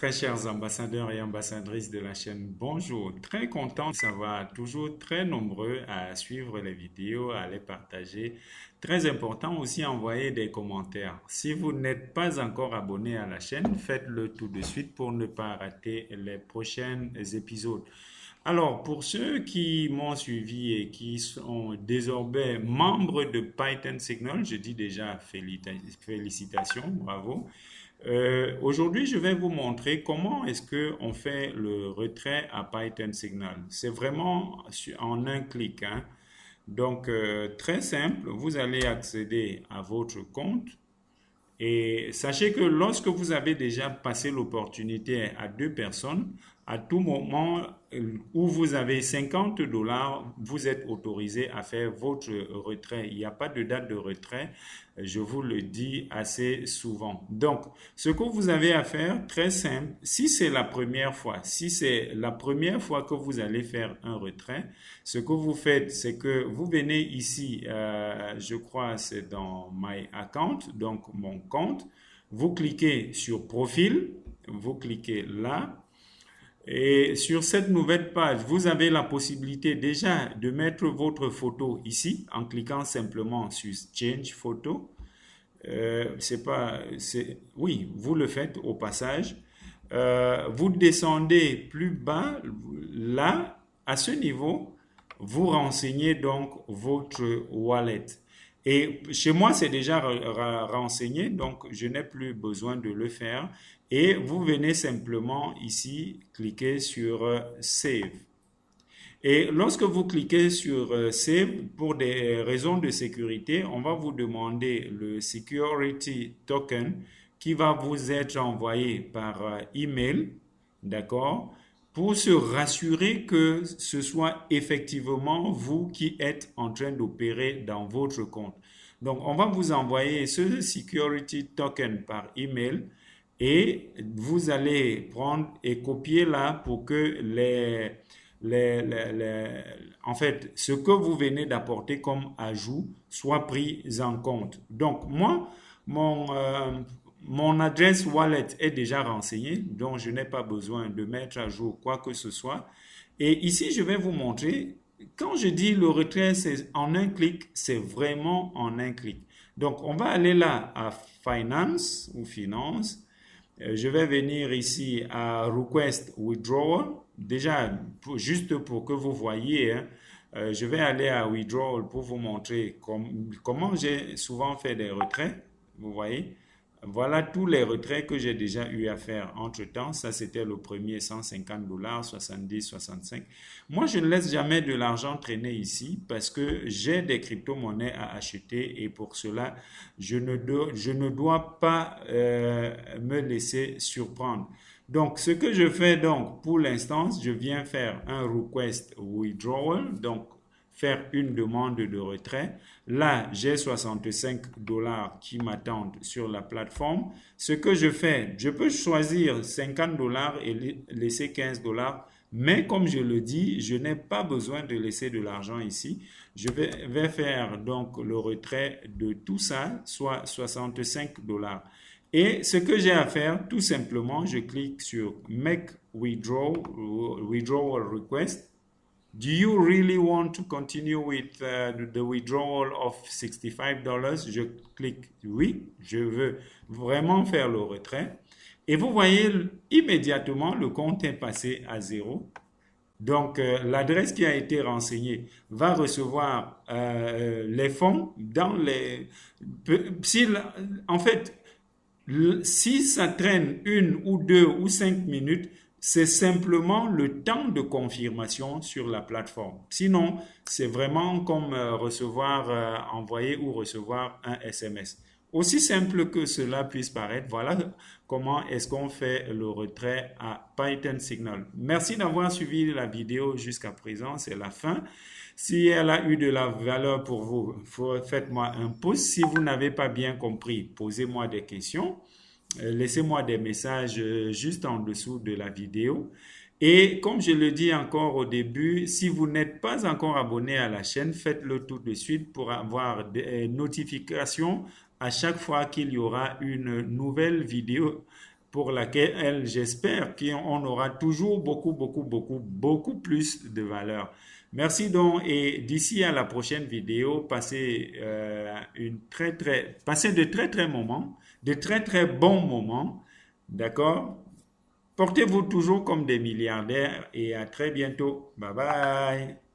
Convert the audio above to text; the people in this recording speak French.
Très chers ambassadeurs et ambassadrices de la chaîne, bonjour. Très content de savoir, toujours très nombreux à suivre les vidéos, à les partager. Très important aussi à envoyer des commentaires. Si vous n'êtes pas encore abonné à la chaîne, faites-le tout de suite pour ne pas rater les prochains épisodes. Alors, pour ceux qui m'ont suivi et qui sont désormais membres de Python Signal, je dis déjà félicitations, bravo. Aujourd'hui, je vais vous montrer comment est-ce qu'on fait le retrait à Python Signal. C'est vraiment en un clic, hein. Donc, très simple, vous allez accéder à votre compte. Et sachez que lorsque vous avez déjà passé l'opportunité à deux personnes, à tout moment où vous avez 50 dollars, vous êtes autorisé à faire votre retrait. Il n'y a pas de date de retrait, je vous le dis assez souvent. Donc, ce que vous avez à faire, très simple, si c'est la première fois que vous allez faire un retrait, ce que vous faites, c'est que vous venez ici, je crois c'est dans My Account, donc mon compte, vous cliquez sur Profil, vous cliquez là, et sur cette nouvelle page, vous avez la possibilité déjà de mettre votre photo ici en cliquant simplement sur Change Photo. C'est pas, oui, vous le faites au passage. Vous descendez plus bas, là, à ce niveau, vous renseignez donc votre wallet. Et chez moi, c'est déjà renseigné, donc je n'ai plus besoin de le faire. Et vous venez simplement ici cliquer sur Save. Et lorsque vous cliquez sur Save, pour des raisons de sécurité, on va vous demander le Security Token qui va vous être envoyé par email, d'accord, pour se rassurer que ce soit effectivement vous qui êtes en train d'opérer dans votre compte. Donc, on va vous envoyer ce Security Token par email et vous allez prendre et copier là pour que en fait, ce que vous venez d'apporter comme ajout soit pris en compte. Donc, moi, mon adresse wallet est déjà renseignée, donc je n'ai pas besoin de mettre à jour quoi que ce soit. Et ici, je vais vous montrer, quand je dis le retrait, c'est en un clic, c'est vraiment en un clic. Donc, on va aller là à Finance ou Finance. Je vais venir ici à Request Withdrawal. Déjà, juste pour que vous voyez, hein, je vais aller à Withdrawal pour vous montrer comment j'ai souvent fait des retraits. Vous voyez, voilà tous les retraits que j'ai déjà eu à faire entre-temps. Ça, c'était le premier, 150 dollars, 70, 65. Moi, je ne laisse jamais de l'argent traîner ici parce que j'ai des crypto-monnaies à acheter et pour cela, je ne dois pas me laisser surprendre. Donc, ce que je fais donc pour l'instant, je viens faire un request withdrawal, donc faire une demande de retrait. Là, j'ai 65 dollars qui m'attendent sur la plateforme. Ce que je fais, je peux choisir 50 dollars et laisser 15 dollars. Mais comme je le dis, je n'ai pas besoin de laisser de l'argent ici. Je vais faire donc le retrait de tout ça, soit 65 dollars. Et ce que j'ai à faire, tout simplement, je clique sur Make Withdrawal Request. Do you really want to continue with the withdrawal of $65? Je clique oui, je veux vraiment faire le retrait. Et vous voyez immédiatement le compte est passé à zéro. Donc, l'adresse qui a été renseignée va recevoir les fonds dans les... En fait, si ça traîne une ou deux ou 5 minutes, c'est simplement le temps de confirmation sur la plateforme. Sinon, c'est vraiment comme envoyer ou recevoir un SMS. Aussi simple que cela puisse paraître, voilà comment est-ce qu'on fait le retrait à Python Signal. Merci d'avoir suivi la vidéo jusqu'à présent, c'est la fin. Si elle a eu de la valeur pour vous, faites-moi un pouce. Si vous n'avez pas bien compris, posez-moi des questions. Laissez-moi des messages juste en dessous de la vidéo. Et comme je le dis encore au début, si vous n'êtes pas encore abonné à la chaîne, faites-le tout de suite pour avoir des notifications à chaque fois qu'il y aura une nouvelle vidéo pour laquelle j'espère qu'on aura toujours beaucoup plus de valeur. Merci donc et d'ici à la prochaine vidéo, passez de très moments, de très bons moments, d'accord? Portez-vous toujours comme des milliardaires et à très bientôt. Bye bye.